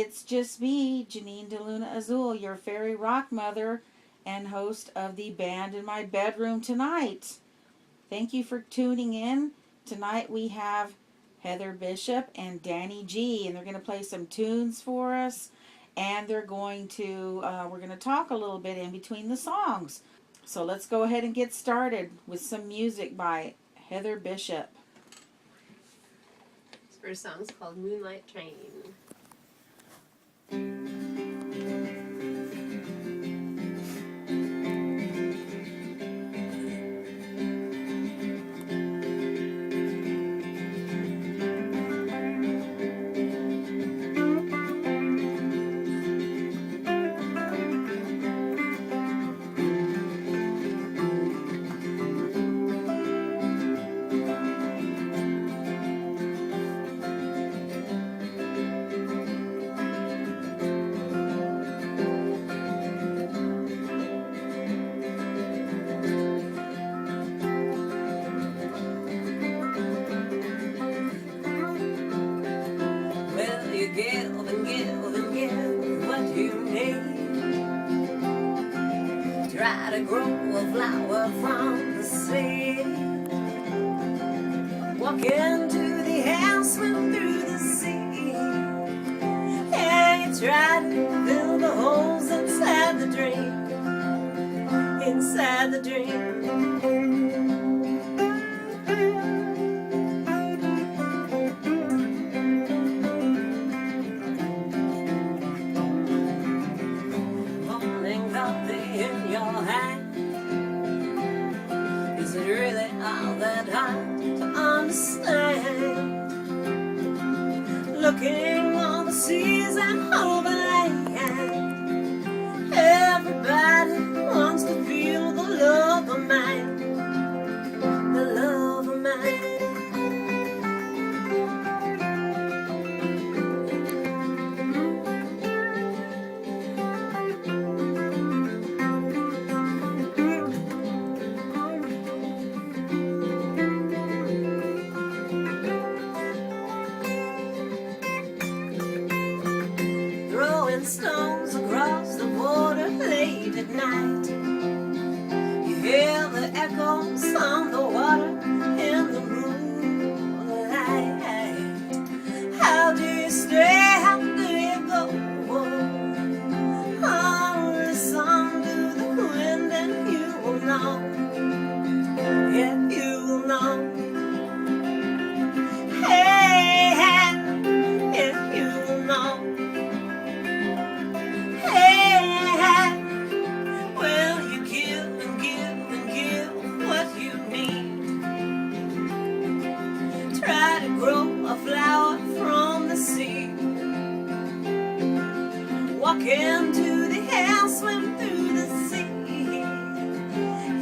it's just me, Janine DeLuna Azul, your fairy rock mother and host of the Band in My Bedroom tonight. Thank you for tuning in. Tonight we have Heather Bishop and Danny G, and they're going to play some tunes for us, and they're going to, we're going to talk a little bit in between the songs. So let's go ahead and get started with some music by Heather Bishop. This first song is called Moonlight Training. Try to grow a flower from the sea. Walk into the house, swim through the sea. And you try to fill the holes inside the dream. Inside the dream. Is it really all that hard to understand? Looking on the seas and over land, everybody wants to feel the love of mine, the love of mine. Stones across the water late at night. You hear the echoes on the water in the moonlight. How do you stay? How do you go? Oh, listen to the wind and you will know. Yeah, you will know. Hey, if you will know. Grow a flower from the sea. Walk into the house, swim through the sea.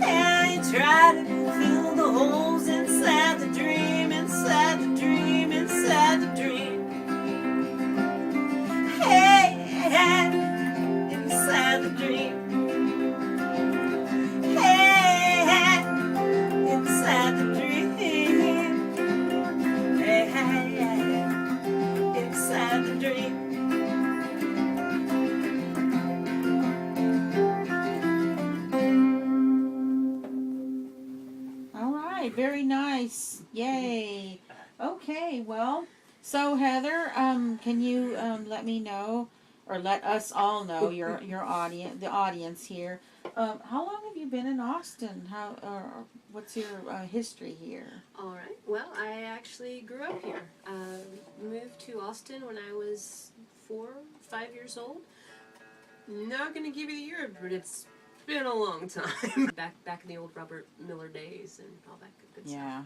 And you try to fill the holes inside the dream, inside the dream, inside the dream. Hey, inside the dream. Hey, inside the dream. Inside the dream. All right, very nice. Yay. Okay, well, so Heather, can you let me know, or let us all know, your audience, the audience here, how long have you been in Austin? What's your history here? All right. Well, I actually grew up here. Moved to Austin when I was 4, 5 years old. Not gonna give you the year, but it's been a long time. back in the old Robert Miller days and all that good stuff. Yeah.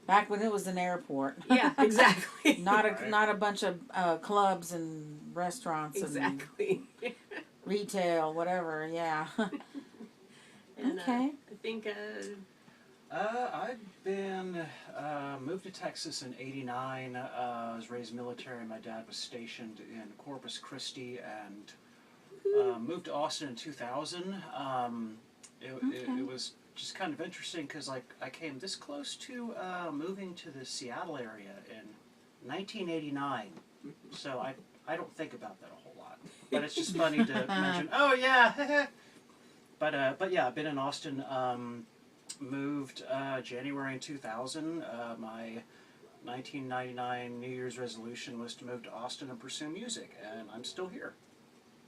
Back when it was an airport. Yeah, exactly. not a bunch of clubs and restaurants exactly. and retail, whatever. Yeah. And, okay. I think. I've been moved to Texas in '89. I was raised military. My dad was stationed in Corpus Christi, and moved to Austin in 2000. It was just kind of interesting because I came this close to moving to the Seattle area in 1989. So I don't think about that a whole lot, but it's just funny to mention. Oh yeah, but yeah, I've been in Austin. Moved January in 2000. My 1999 New Year's resolution was to move to Austin and pursue music, and I'm still here.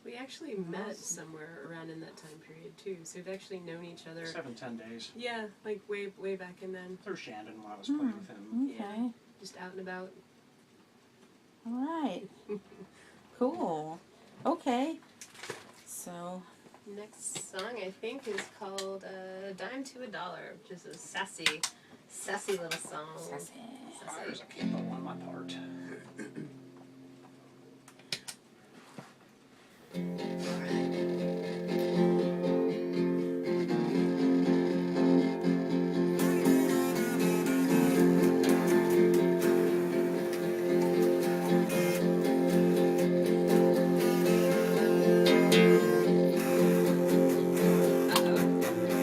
We actually met somewhere around in that time period too, so we've actually known each other. 7-10 days. Yeah, like way back in then. Through Shandon when I was playing with him. Okay. Yeah. Just out and about. All right. Cool. Okay. So. Next song I think is called "Dime to a Dollar," which is a sassy little song. Sassy. There's a capo on my part.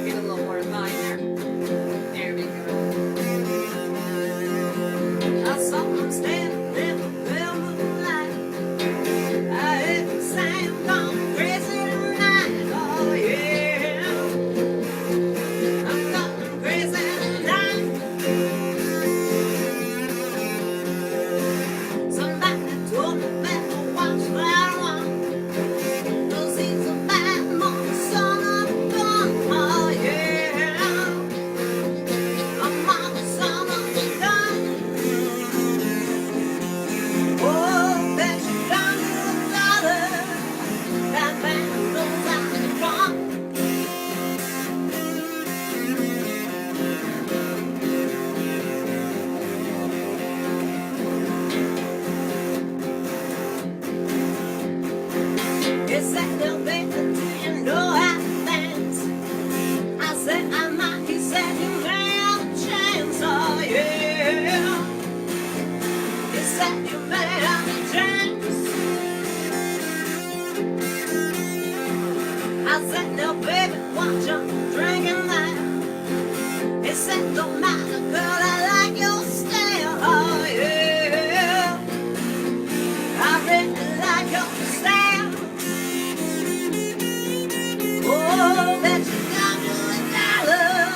Get a little more in line there. There we go. I saw him standing in the velvet light. I heard him saying, "Gone crazy tonight." Oh yeah, I'm gone crazy tonight. Somebody told me better watch that one, 'cause he's a bad mother, son of a gun. Oh yeah, a mother, son of a gun. Oh, bet you down to a dollar, that man knows how to run. He said, "Now, baby, do you know how to dance?" I said, "I might." He said, "You may have a chance." Oh yeah. He said, "You may have a chance." I said, "Now, baby, watch out drinking that." He said, "Don't matter, girl, I like your style." Oh yeah, I really like your style. Oh, bet you down to a dollar.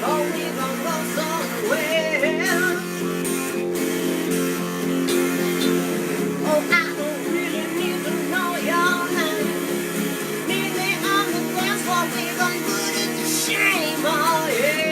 Oh, we gon' go somewhere. Oh, I don't really need to know your name. Meet me on the dance floor, we gon' put it to shame. Oh yeah.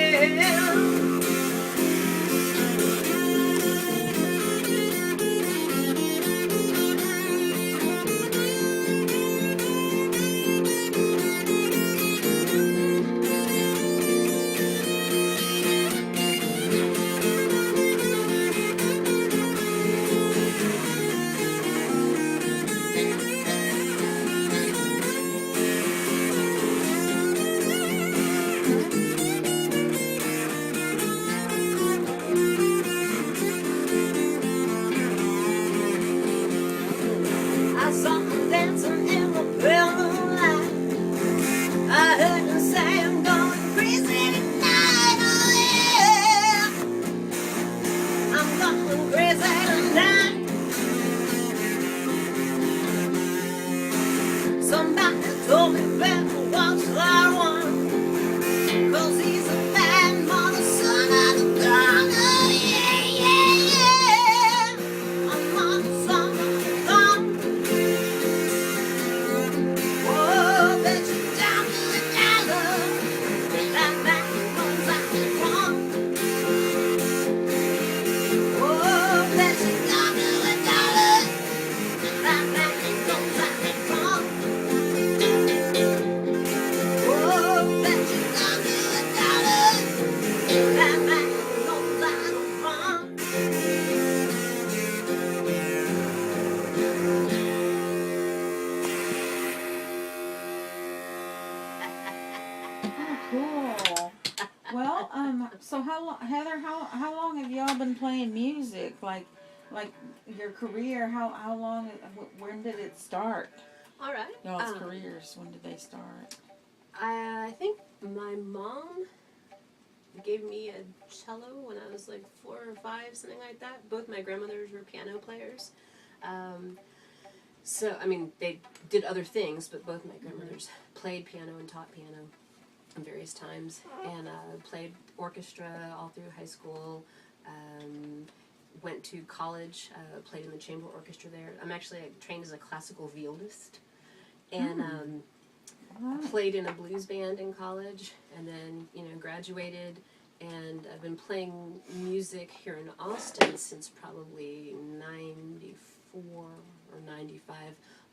I saw him dancing in the velvet light. I heard him say, "I'm going crazy tonight." Oh yeah, I'm going crazy tonight. Somebody told me better watch that one, 'cause he's a bad mother, son of a gun. Oh yeah, yeah, yeah, a mother, son of a gun. Oh, bet you down to a dollar, that man knows how to run. Oh, bet you down to a dollar, that man knows how to run. Oh, bet you down to a dollar, that man knows how to run. Oh, cool. Well, so Heather, how long have y'all been playing music? Like your career? How long? When did it start? All right. Y'all's careers. When did they start? I think my mom gave me a cello when I was like 4 or 5, something like that. Both my grandmothers were piano players. So, I mean, they did other things, but both my grandmothers played piano and taught piano at various times, and played orchestra all through high school. Went to college, played in the chamber orchestra there. I'm actually trained as a classical violist, and played in a blues band in college, and then graduated. And I've been playing music here in Austin since probably '94 or '95.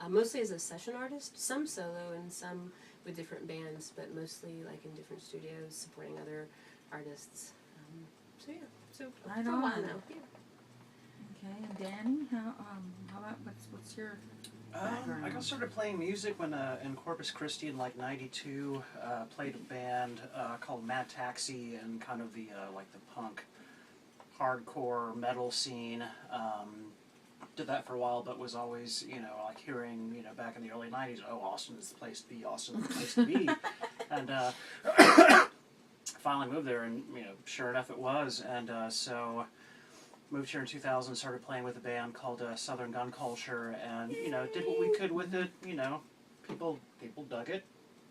Mostly as a session artist, some solo and some with different bands, but mostly like in different studios supporting other artists. So yeah, so Right for a while on. now. Yeah. Okay, and Danny, how about what's your background? I got started playing music when in Corpus Christi in like '92. Played a band called Mad Taxi and kind of the like the punk, hardcore metal scene. Did that for a while, but was always like hearing back in the early '90s. Oh, Austin is the place to be. Austin is the place to be. And finally moved there, and sure enough, it was. And so. Moved here in 2000, started playing with a band called Southern Gun Culture, and did what we could with it. People dug it,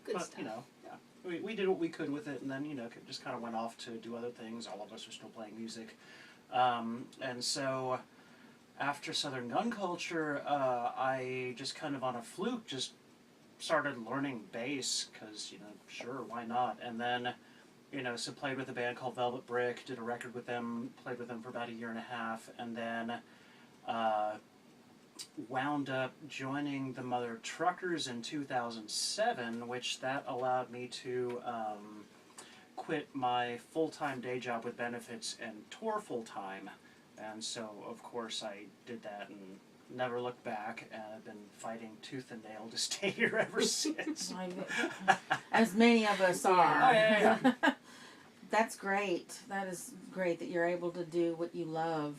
Good but stuff. yeah, we did what we could with it, and then just kind of went off to do other things. All of us are still playing music, and so after Southern Gun Culture, I just kind of on a fluke just started learning bass because sure, why not, and then. So played with a band called Velvet Brick, did a record with them, played with them for about a year and a half, and then wound up joining the Mother Truckers in 2007, which that allowed me to quit my full-time day job with benefits and tour full-time. And so, of course, I did that and never looked back, and I've been fighting tooth and nail to stay here ever since. As many of us are. Oh, yeah. That's great. That is great that you're able to do what you love,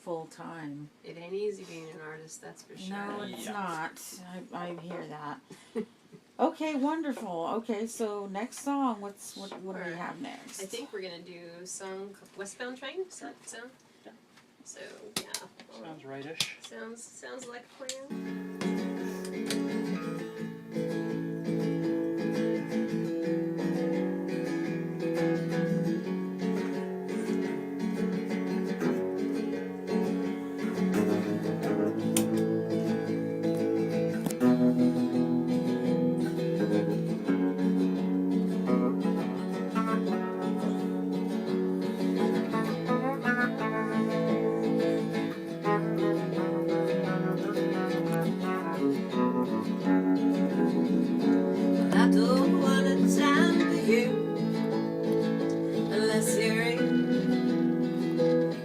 full time. It ain't easy being an artist, that's for sure. No, it's Yeah. not. I hear that. Okay, wonderful. Okay, so next song, what do we have next? I think we're gonna do a song called Westbound Train. Does that sound? Yeah. So yeah. Sounds rightish. Sounds like a plan. I don't want a time for you unless you're in,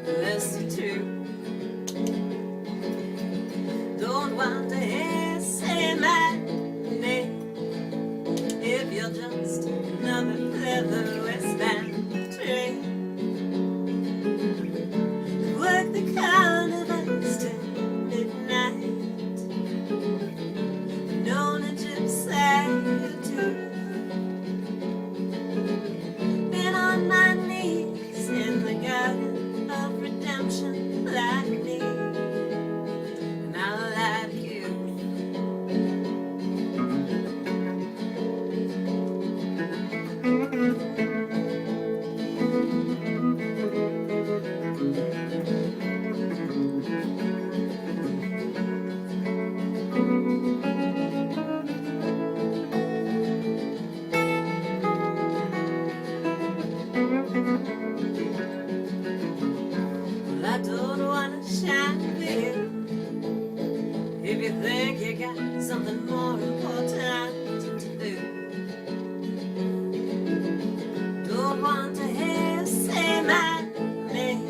unless you're true. Don't want to hear say my name if you're just another clever westbound train. Work the carnivals till midnight. Known a gypsy too. Been on my knees in the garden of redemption like me, and I like you. Well, I don't wanna shine for you if you think you got something more important to do. Don't want to hear say my name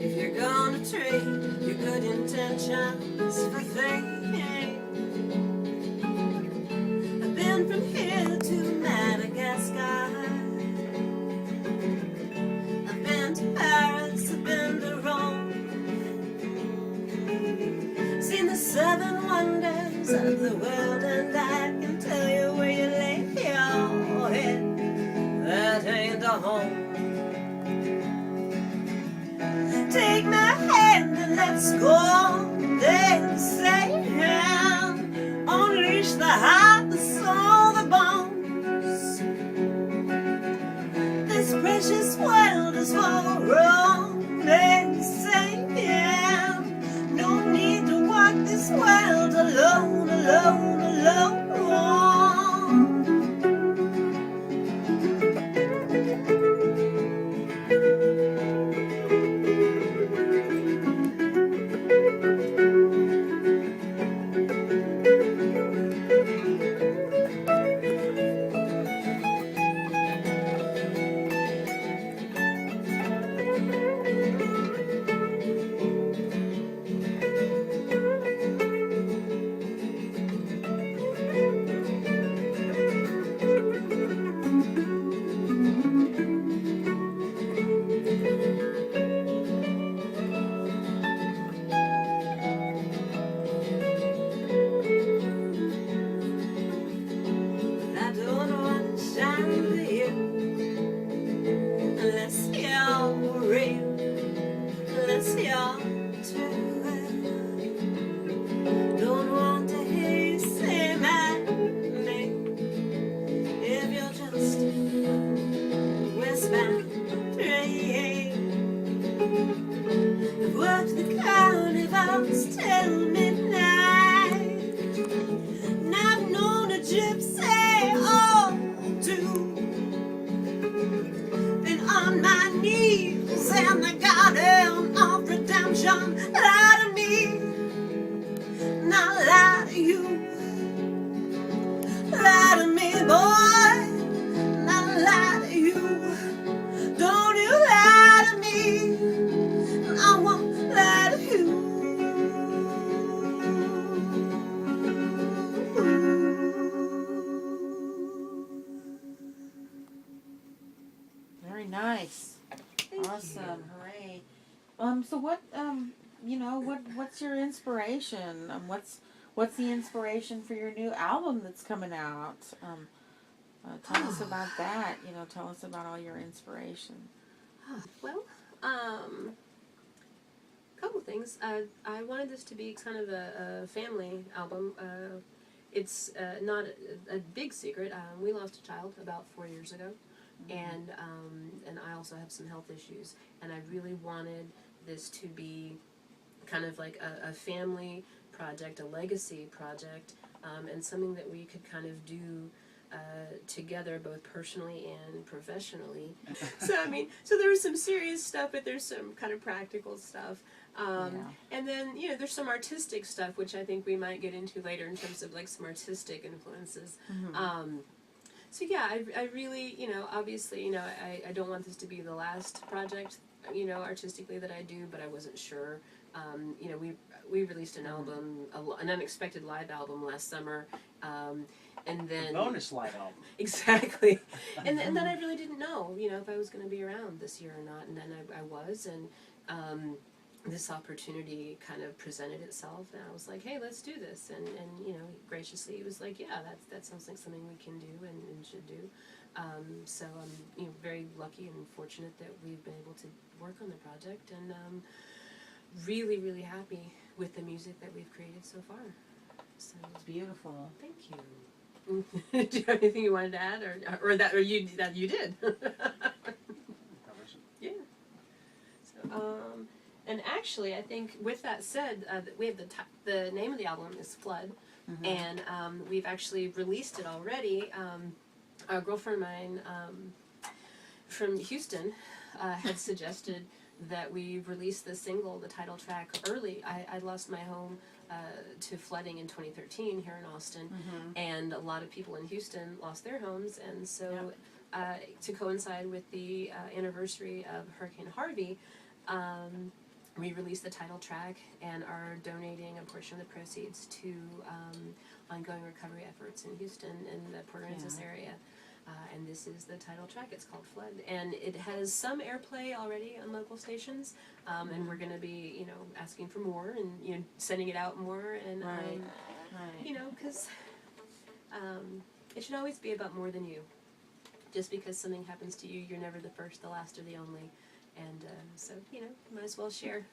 if you're gonna trade your good intentions for fame. I've been from here to Madagascar. I've been to Paris, I've been to Rome. Seen the southern wonders of the world, and I can tell you where you lay your head. That ain't a home. Take my hand and let's go on. They say alone, alone. I don't want to shine for you unless you're real, unless you're true. Don't want to hear you say my name if you're just westbound train. I've worked the carnivals till midnight, and I've known a gypsy or two. Been on my knees in the garden of redemption. Lie to me, not lie to you. Lie to me, boy, not lie to you. Don't you lie to me, and I won't lie to you. Very nice. Thank Awesome. you. Hooray. So what, what's your inspiration? What's the inspiration for your new album that's coming out? Tell us about that. Tell us about all your inspiration. Well, couple things. I wanted this to be kind of a family album. It's not a big secret. We lost a child about 4 years ago, and I also have some health issues, and I really wanted this to be kind of like a family project, a legacy project, and something that we could kind of do together, both personally and professionally. So there was some serious stuff, but there's some kind of practical stuff. And then, there's some artistic stuff, which I think we might get into later in terms of like some artistic influences. So yeah, I really, obviously, I don't want this to be the last project, artistically that I do, but I wasn't sure. We released an album, an unexpected live album last summer, and then A bonus light album. Exactly, and then I really didn't know, if I was going to be around this year or not, and then I was, and this opportunity kind of presented itself, and I was like, hey, let's do this, and graciously he was like, yeah, that sounds like something we can do and should do. So I'm very lucky and fortunate that we've been able to work on the project, and really, really happy with the music that we've created so far. So It's beautiful. thank you. Do you have anything you wanted to add, or you did? Yeah. So and actually, I think with that said, we have the name of the album is Flood, and we've actually released it already. A girlfriend of mine from Houston had suggested that we release the single, the title track, early. I lost my home to flooding in 2013 here in Austin, and a lot of people in Houston lost their homes, and so to coincide with the anniversary of Hurricane Harvey, we released the title track and are donating a portion of the proceeds to ongoing recovery efforts in Houston and the Port Aransas area. And this is the title track. It's called Flood, and it has some airplay already on local stations. And we're going to be, asking for more and sending it out more. And Right. because it should always be about more than you. Just because something happens to you, you're never the first, the last, or the only. And so might as well share.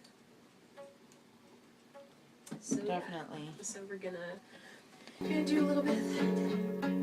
So Definitely. So we're gonna do a little bit of that.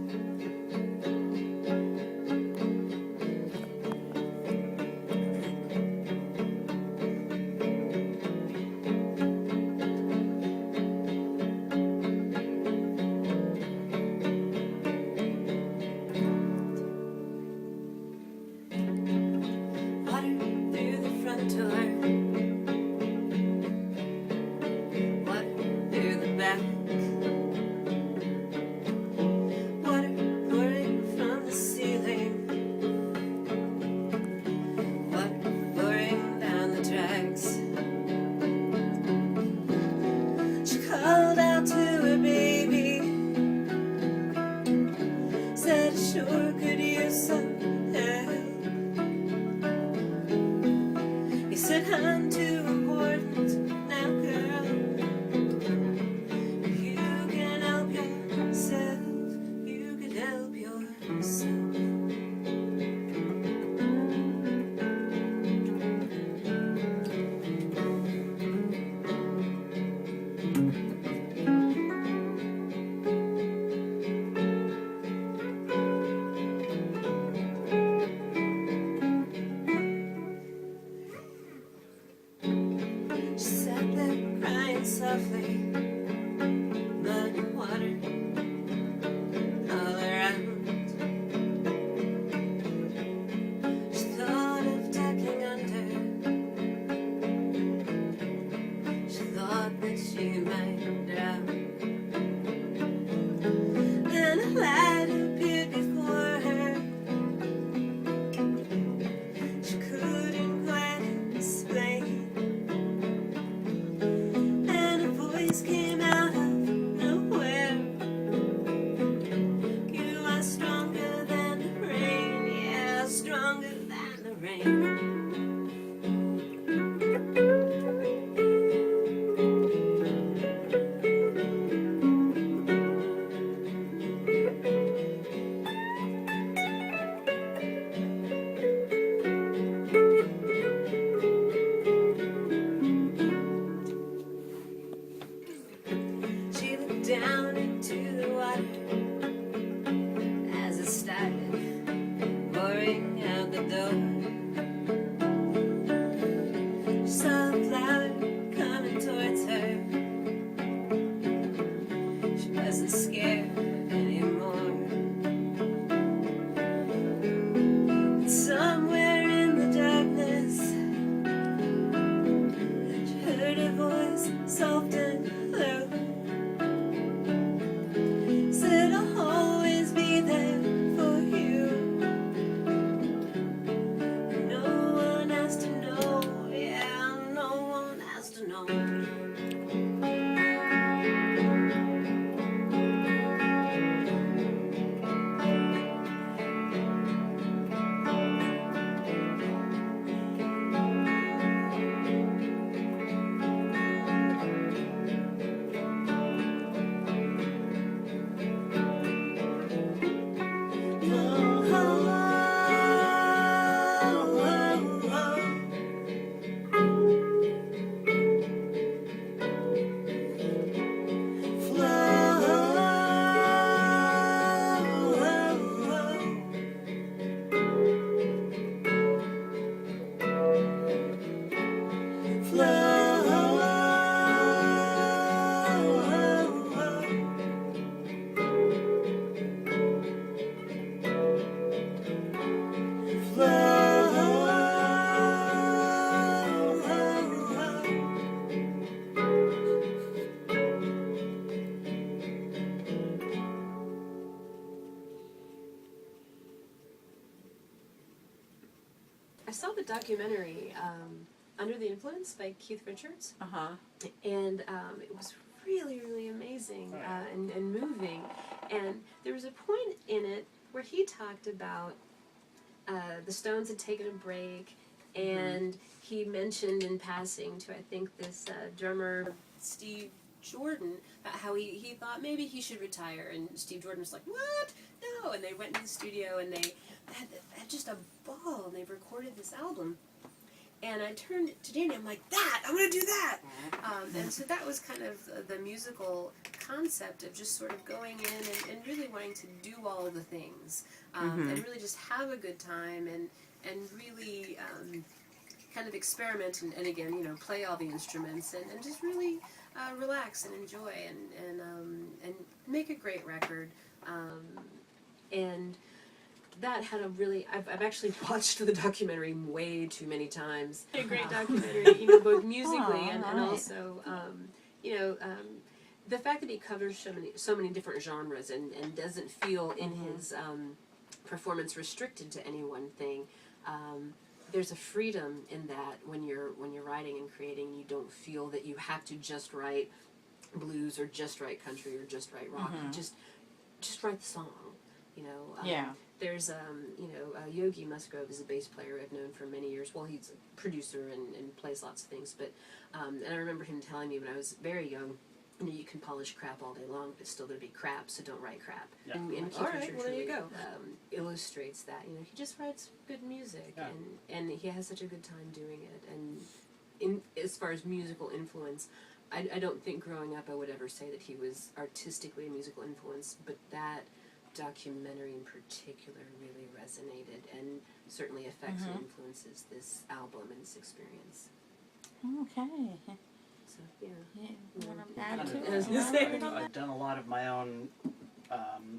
saw the documentary Under the Influence by Keith Richards, and it was really, really amazing and moving. And there was a point in it where he talked about the Stones had taken a break, and he mentioned in passing to, I think, this drummer, Steve Jordan, about how he thought maybe he should retire. And Steve Jordan was like, what? No. And they went into the studio, and they had just a ball, and they recorded this album. And I turned to Danny, I'm like, I'm going to do that! And so that was kind of the musical concept of just sort of going in and really wanting to do all the things. And really just have a good time and really kind of experiment and again, you know, play all the instruments and just really relax and enjoy and make a great record. And that had a really, I've actually watched the documentary way too many times. A great documentary, you know, both musically and also, you know, the fact that he covers so many different genres and doesn't feel in his performance restricted to any one thing. There's a freedom in that when you're writing and creating, you don't feel that you have to just write blues or just write country or just write rock. You just write the song, you know. There's, you know, Yogi Musgrove is a bass player I've known for many years. Well, he's a producer and plays lots of things, but and I remember him telling me when I was very young, you know, you can polish crap all day long, but still there'd be crap, so don't write crap. Yeah. And Keith Richards really illustrates that. You know, he just writes good music, and he has such a good time doing it. And as far as musical influence, I don't think growing up I would ever say that he was artistically a musical influence, but that documentary in particular really resonated and certainly affects and influences this album and this experience. Okay. So, yeah. You want to add to it? I've done a lot of my own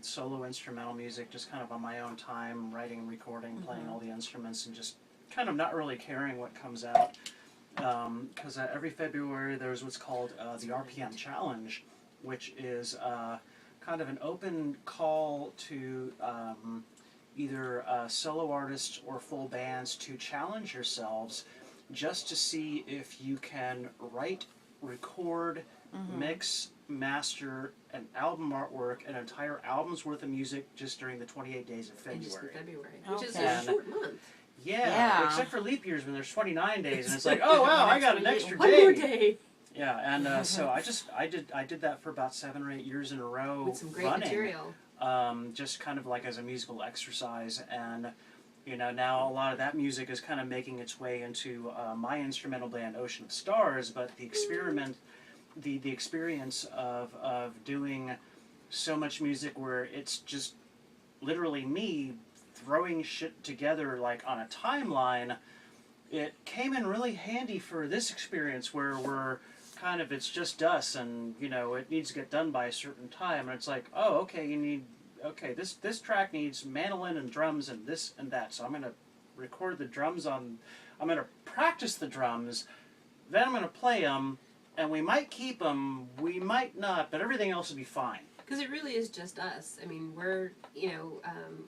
solo instrumental music, just kind of on my own time, writing and recording, playing all the instruments, and just kind of not really caring what comes out. Because every February there's what's called the RPM Challenge, which is kind of an open call to either solo artists or full bands to challenge yourselves just to see if you can write, record, mix, master an album artwork, an entire album's worth of music just during the 28 days of February. Just in February, which is a short month. Yeah, except for leap years when there's 29 days, and it's like, oh wow, I got an extra day. One more day. Yeah, and so I did that for about 7 or 8 years in a row. With some great running, material. Just kind of like as a musical exercise, and you know, now a lot of that music is kind of making its way into my instrumental band Ocean of Stars, but the experience of doing so much music where it's just literally me throwing shit together like on a timeline, it came in really handy for this experience where we're kind of, it's just us, and you know, it needs to get done by a certain time, and it's like, oh, okay, this track needs mandolin and drums and this and that, so I'm going to record the drums I'm going to practice the drums, then I'm going to play them, and we might keep them, we might not, but everything else will be fine. Because it really is just us. I mean, we're, you know,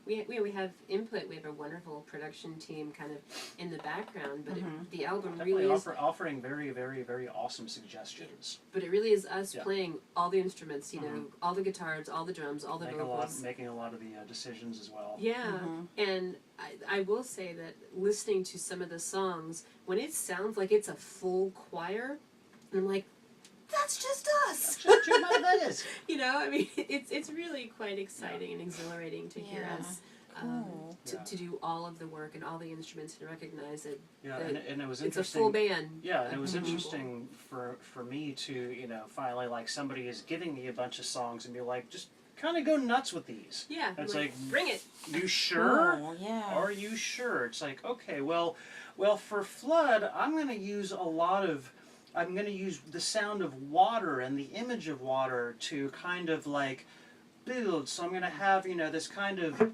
we have input. We have a wonderful production team kind of in the background, but the album Definitely really is offering very, very, very awesome suggestions. But it really is us playing all the instruments, you know, all the guitars, all the drums, all the vocals. Making a lot of the decisions as well. Yeah, and I will say that listening to some of the songs, when it sounds like it's a full choir, and I'm like, that's just us. That's just what that is. You know, I mean, it's really quite exciting and exhilarating to hear us to do all of the work and all the instruments and recognize it. Yeah, and it was it's interesting. It's a full band. Yeah, and it was interesting for me to, you know, finally, like, somebody is giving me a bunch of songs and be like, just kind of go nuts with these. Yeah. And it's like, bring it. You sure? Oh, yeah. Are you sure? It's like, okay, well, for Flood, I'm going to use the sound of water and the image of water to kind of like build. So I'm going to have, you know, this kind of,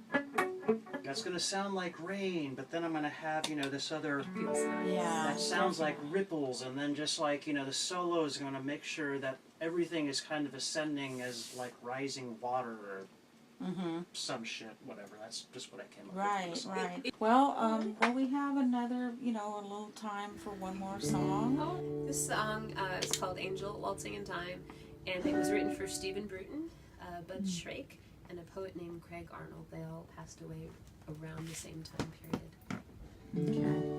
that's going to sound like rain, but then I'm going to have, you know, this other, that sounds like ripples, and then just like, you know, the solo is going to make sure that everything is kind of ascending as like rising water or some shit, whatever. That's just what I came up Right, with. right. Well, we have another, a little time for one more song. Oh, this song is called Angel, Waltzing in Time, and it was written for Stephen Bruton, Bud Shrake, and a poet named Craig Arnold. They all passed away around the same time period. Okay.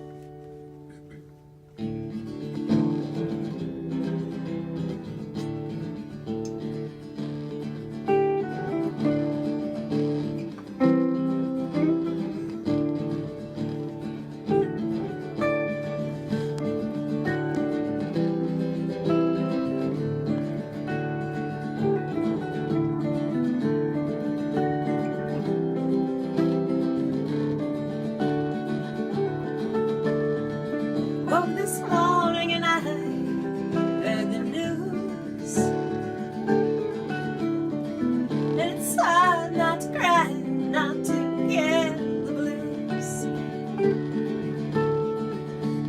Woke this morning and I heard the news. And it's hard not to cry, not to get the blues.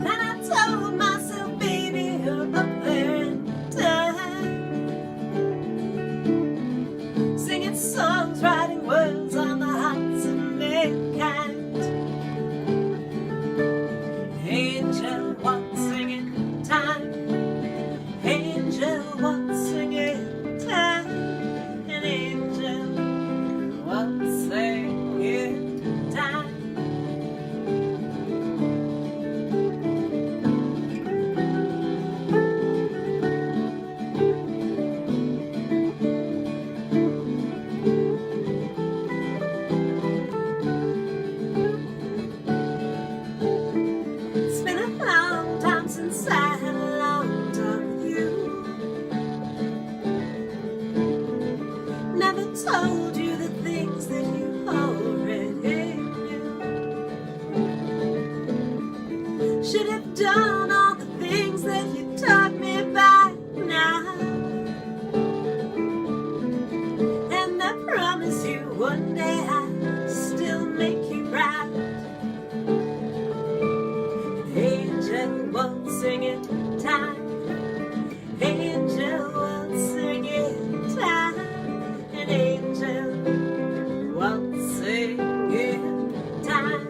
And I told myself, baby, you're up there in time, singing songs, writing words on the hearts of mankind. Angel, waltzing in time. Angel, waltzing in time. An angel, waltzing in time. It's been a long time since I had a long talk with you. Never told you the things that you already knew. Should have done all the things that you taught me by now. And I promise you one day I'll still make you proud. Angel, waltzing in time. Angel, waltzing in time. An angel, waltzing in time.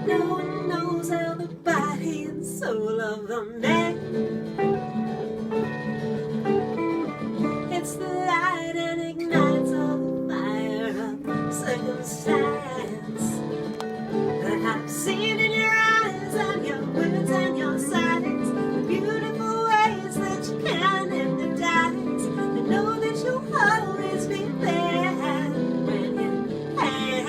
No one knows how the body and soul of the man. It's the light and ignites all the fire of circumstance that I've seen in your eyes and your words and your signs, the beautiful ways that you can hypnotize. I know that you'll always be there when you can.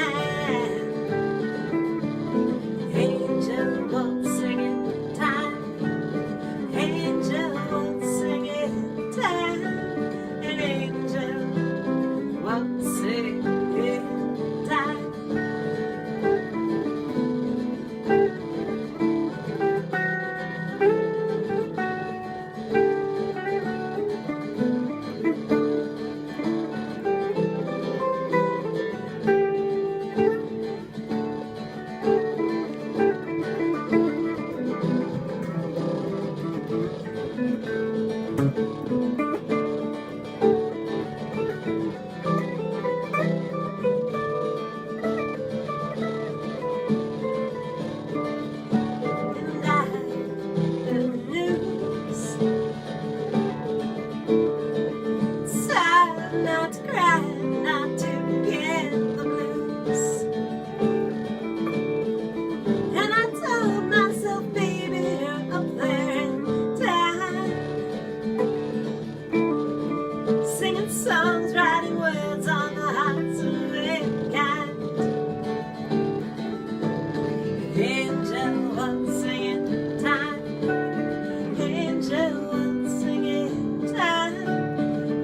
Angel, waltzing in time. Angel, waltzing in time. An angel, waltzing in time. And I heard the news. It's hard not to cry, not to get the blues. And I told myself, baby, you're up there in time, singing songs, writing words on the hearts of mankind. Angel, waltzing in time. Angel, waltzing in time.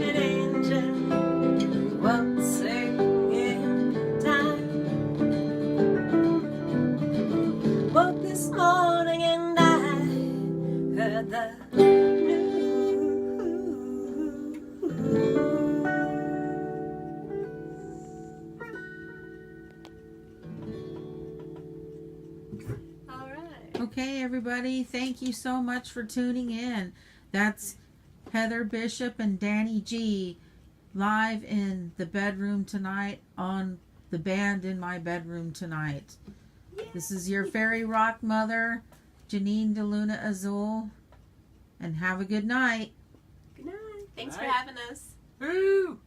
An angel, waltzing in time. Woke this morning and I heard the news. All right. Okay, everybody, thank you so much for tuning in. That's Heather Bishop and Danny G live in the bedroom tonight on the Band in My Bedroom Tonight. This is your fairy rock mother, Janine DeLuna Azul, and have a good night. Good night. Thanks for Night. having us. Woo!